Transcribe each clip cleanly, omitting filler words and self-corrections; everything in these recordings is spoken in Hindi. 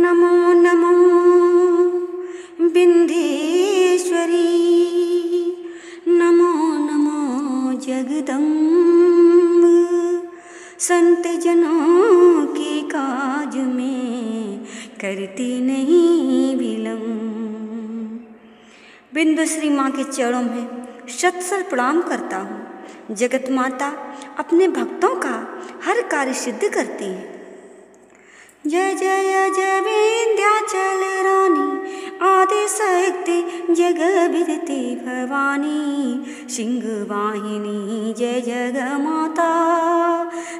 नमो नमो विंध्येश्वरी, नमो नमो जगदम्ब। संत जनों के काज में करती नहीं विलम्ब। विंध्येश्वरी माँ के चरणों में शत शत प्रणाम करता हूँ। जगत माता अपने भक्तों का हर कार्य सिद्ध करती है। जय जय जय विंध्याचल रानी, आदि शक्ति जग विदिते भवानी। सिंह वाहिनी जय जग माता,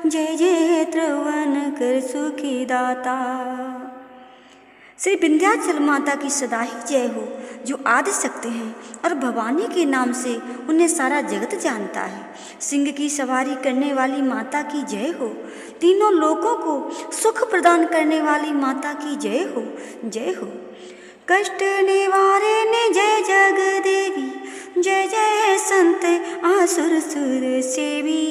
जय जय त्रिभुवन कर सुखी दाता। श्री विंध्याचल माता की सदा ही जय हो, जो आदि शक्ति हैं और भवानी के नाम से उन्हें सारा जगत जानता है। सिंह की सवारी करने वाली माता की जय हो। तीनों लोकों को सुख प्रदान करने वाली माता की जय हो, जय हो। कष्ट निवारिणी जय जग देवी, जय जय संत आसुर सुर सेवी।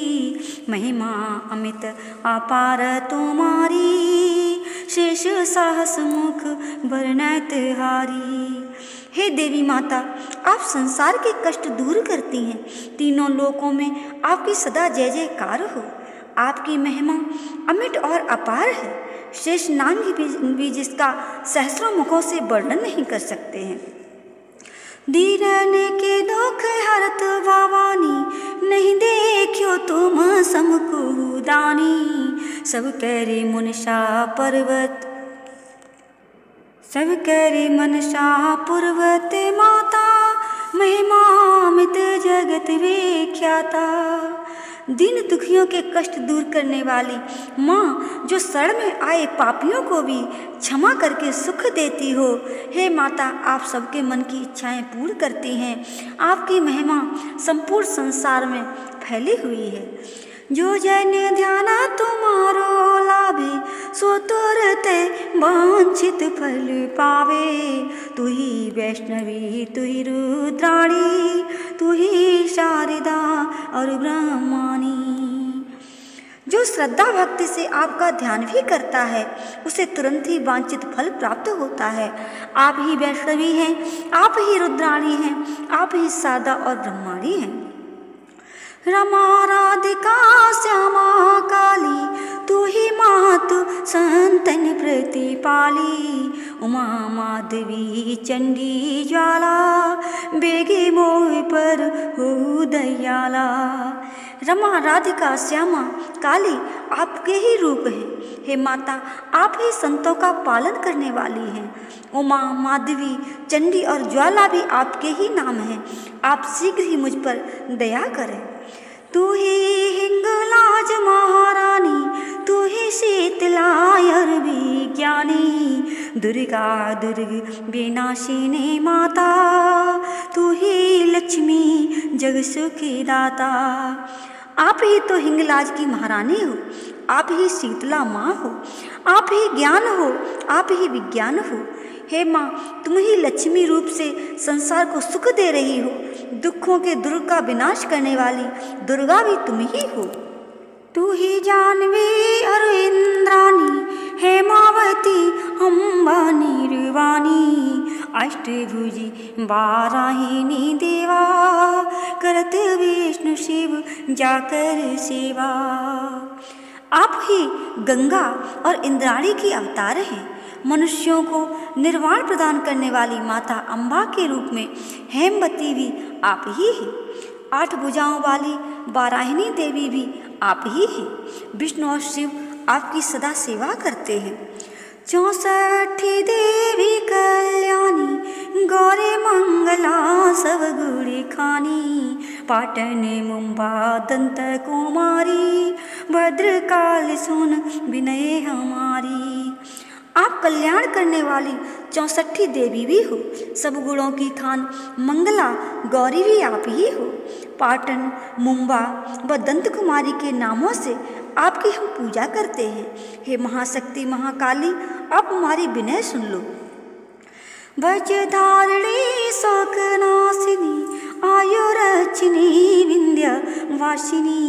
महिमा अमित अपार तुम्हारी, शेष साहस मुख वर्णित हारी। हे देवी माता, आप संसार के कष्ट दूर करती हैं। तीनों लोकों में आपकी सदा जय जयकार हो। आपकी महिमा अमिट और अपार है। शेष नाम भी जिसका सहस्रों मुखों से वर्णन नहीं कर सकते हैं। दीनन के दुख हरत भवानी, नहीं देखियो तुम समको दानी। सब करे मुनसा पर्वत, सब करे मनसा पर्वत माता। महिमा अमित जगत विख्याता। दीन दुखियों के कष्ट दूर करने वाली माँ, जो शरण में आए पापियों को भी क्षमा करके सुख देती हो। हे माता, आप सबके मन की इच्छाएं पूर्ण करती हैं। आपकी महिमा संपूर्ण संसार में फैली हुई है। जो जन ध्यान तुम्हारो लाभे, सो तुरत वांछित फल पावे। तू ही वैष्णवी, तू ही रुद्राणी, तू ही शारदा और ब्रह्माणी। जो श्रद्धा भक्ति से आपका ध्यान भी करता है, उसे तुरंत ही वांछित फल प्राप्त होता है। आप ही वैष्णवी हैं, आप ही रुद्राणी हैं, आप ही शारदा और ब्रह्माणी हैं। रमा राधिका श्यामा काली, तू ही मातु संतन प्रतिपाली। उमा माधवी चंडी ज्वाला, बेगे मोह पर हो दयाला। रमा राधिका श्यामा काली आपके ही रूप हैं। हे माता, आप ही संतों का पालन करने वाली हैं। उमा माधवी चंडी और ज्वाला भी आपके ही नाम हैं। आप शीघ्र ही मुझ पर दया करें। तू ही हिंगलाज महारानी, तू ही शीतला और विज्ञानी। दुर्गा दुर्ग विनाशिनी माता, तू ही लक्ष्मी जग सुखी दाता। आप ही तो हिंगलाज की महारानी हो, आप ही शीतला माँ हो, आप ही ज्ञान हो, आप ही विज्ञान हो। हे माँ, तुम ही लक्ष्मी रूप से संसार को सुख दे रही हो। दुखों के दुर्ग का विनाश करने वाली दुर्गा भी तुम ही हो। तू ही जानवी और इंद्राणी, हेमावती अम्बानी रुवानी। अष्टभुजी वाराहिनी देवा, करत विष्णु शिव जाकर सेवा। आप ही गंगा और इंद्राणी की अवतार हैं। मनुष्यों को निर्वाण प्रदान करने वाली माता अम्बा के रूप में हेमवती भी आप ही हैं। 8 भुजाओं वाली वाराहिनी देवी भी आप ही हैं। विष्णु और शिव आपकी सदा सेवा करते हैं। 64 देवी कल्याणी, गौरी मंगला सब गुड़ी खानी। पाटन मुंबा दंत कुमारी, भद्रकाल सुन विनय हमारी। आप कल्याण करने वाली 64 देवी भी हो। सब गुणों की खान मंगला गौरी भी आप ही हो। पाटन मुंबा व दंत कुमारी के नामों से आपकी हम पूजा करते हैं। हे महाशक्ति महाकाली, आप हमारी विनय सुन लो। वज्रधारिणी शोकनाशिनी, आयुरचिनी विंध्यवासिनी,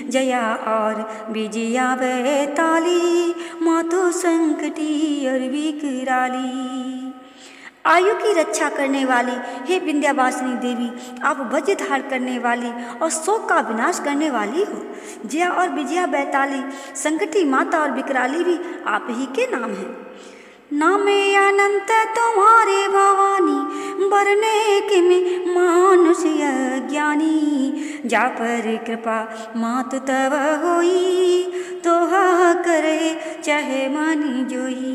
जया और विजया बैताली, माँ तो संकटी और विकराली। आयु की रक्षा करने वाली हे विंध्यवासिनी देवी, आप वज्र धार करने वाली और शोक का विनाश करने वाली हो। जया और विजया बैताली, संकटी माता और विकराली भी आप ही के नाम हैं। नामे अनंत तुम्हारे भवानी, बरने के में मानुष ज्ञानी, जा पर कृपा मात तव होई, तोहा करे चाहे मानी जोई।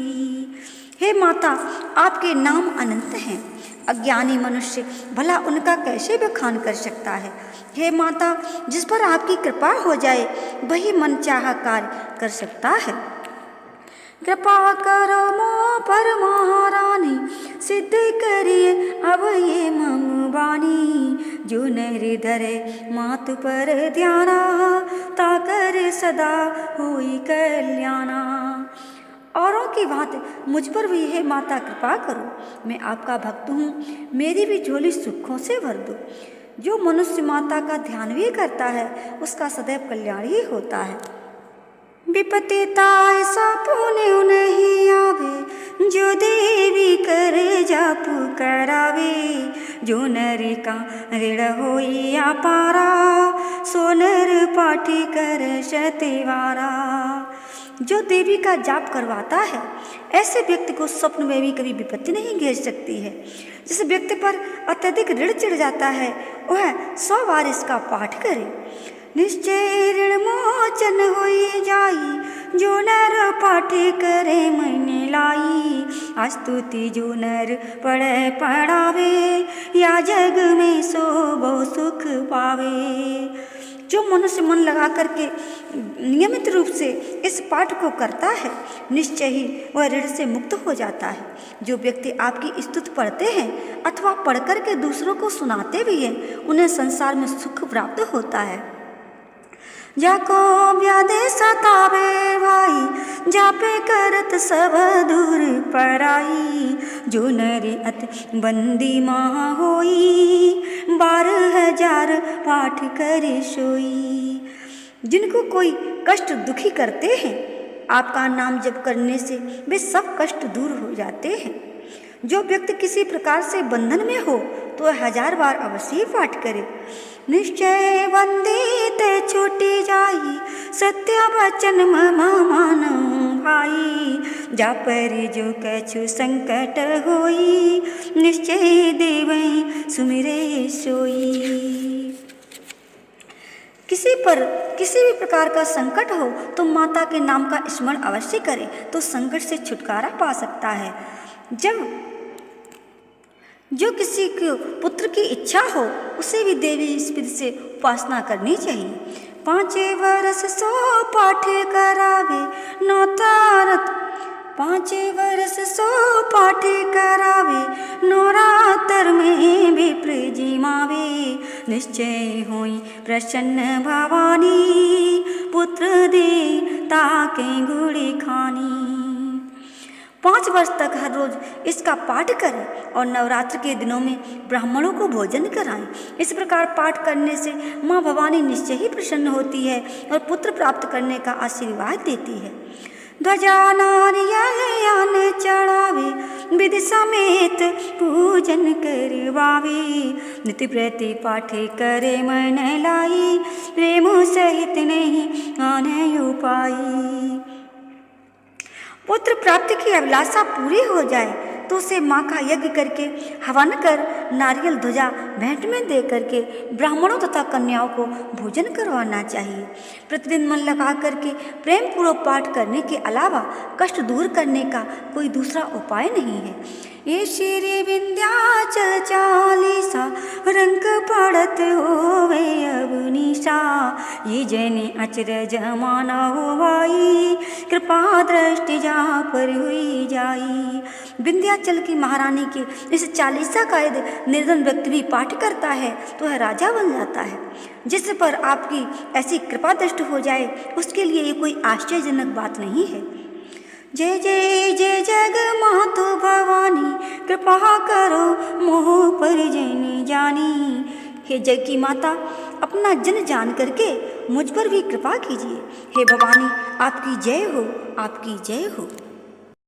हे माता, आपके नाम अनंत हैं, अज्ञानी मनुष्य भला उनका कैसे बखान कर सकता है। हे माता, जिस पर आपकी कृपा हो जाए वही मनचाहा कार्य कर सकता है। कृपा करो मोह पर महारानी, सिद्ध करिए अब ये मम वाणी, जो नर धरे मात पर ध्याना, ताकर सदा होई कल्याणा। औरों की भांति मुझ पर भी हे माता कृपा करो, मैं आपका भक्त हूँ, मेरी भी झोली सुखों से भर दो। जो मनुष्य माता का ध्यान भी करता है उसका सदैव कल्याण ही होता है। विपत्ति ताय सपुने नहीं आवे, जो देवी करे जापु करावे, जो नर का ऋण होई अपारा, सो नर पाठी कर शतिवारा। जो देवी का जाप करवाता है ऐसे व्यक्ति को स्वप्न में भी कभी विपत्ति नहीं घेर सकती है। जिस व्यक्ति पर अत्यधिक ऋण चिढ़ जाता है वह 100 बार इसका पाठ करे। निश्चय ऋण मोचन होई जाई, जो नर पाठ करे मैंने लाई, स्तुति जो नर पढ़े पढ़ावे, या जग में सो बहु सुख पावे। जो मनुष्य मन लगा करके नियमित रूप से इस पाठ को करता है निश्चय ही वह ऋण से मुक्त हो जाता है। जो व्यक्ति आपकी स्तुति पढ़ते हैं अथवा पढ़ कर के दूसरों को सुनाते भी हैं उन्हें संसार में सुख प्राप्त होता है। जाको व्याधि सतावे भाई, जापे करत सब दूर पराई, जो नरी अति बंदी माँ होई, 12,000 पाठ करे सोई। जिनको कोई कष्ट दुखी करते हैं आपका नाम जप करने से वे सब कष्ट दूर हो जाते हैं। जो व्यक्ति किसी प्रकार से बंधन में हो तो 1000 बार अवश्य पाठ करे। निश्चय वंदित छूटी जाई, सत्य वचन मम मानो भाई, जा पर जो कछु संकट होई, निश्चय देवै सुमिरे सोई। किसी पर किसी भी प्रकार का संकट हो तो माता के नाम का स्मरण अवश्य करें तो संकट से छुटकारा पा सकता है। जो किसी को पुत्र की इच्छा हो उसे भी देवी स्पित से उपासना करनी चाहिए। 5 वर्ष सो पाठ करावे नौतारत, 5 वर्ष सो पाठ करावे नवरात्र में भी प्रेजिमावे, निश्चय होई प्रसन्न भवानी, पुत्र दे ताके गुड़ी खानी। 5 वर्ष तक हर रोज इसका पाठ करें और नवरात्र के दिनों में ब्राह्मणों को भोजन कराएं। इस प्रकार पाठ करने से माँ भवानी निश्चय ही प्रसन्न होती है और पुत्र प्राप्त करने का आशीर्वाद देती है। ध्वजा नारियल चढ़ावे, विधि समेत पूजन करवावे, नित्य प्रति पाठ करे मन लाई, प्रेम सहित नहीं आने उपाई। पुत्र प्राप्ति की अभिलाषा पूरी हो जाए तो उसे माँ का यज्ञ करके हवन कर नारियल ध्वजा भेंट में दे करके ब्राह्मणों तथा कन्याओं को भोजन करवाना चाहिए। प्रतिदिन मन लगा करके प्रेम पूर्वक पाठ करने के अलावा कष्ट दूर करने का कोई दूसरा उपाय नहीं है। ये श्री विंध्याचल चालीसा, रंग पड़त होवे अब निशा, ये जने अचरज माना होवाई, कृपा दृष्टि जा पर हुई जाई। विंध्याचल की महारानी के इस चालीसा का यदि निर्धन व्यक्ति भी पाठ करता है तो वह राजा बन जाता है। जिस पर आपकी ऐसी कृपा दृष्टि हो जाए उसके लिए ये कोई आश्चर्यजनक बात नहीं है। जय जय जय जग मातु भवानी, कृपा करो मोह पर जन जानी। हे जग की माता, अपना जन जान करके मुझ पर भी कृपा कीजिए। हे भवानी, आपकी जय हो, आपकी जय हो।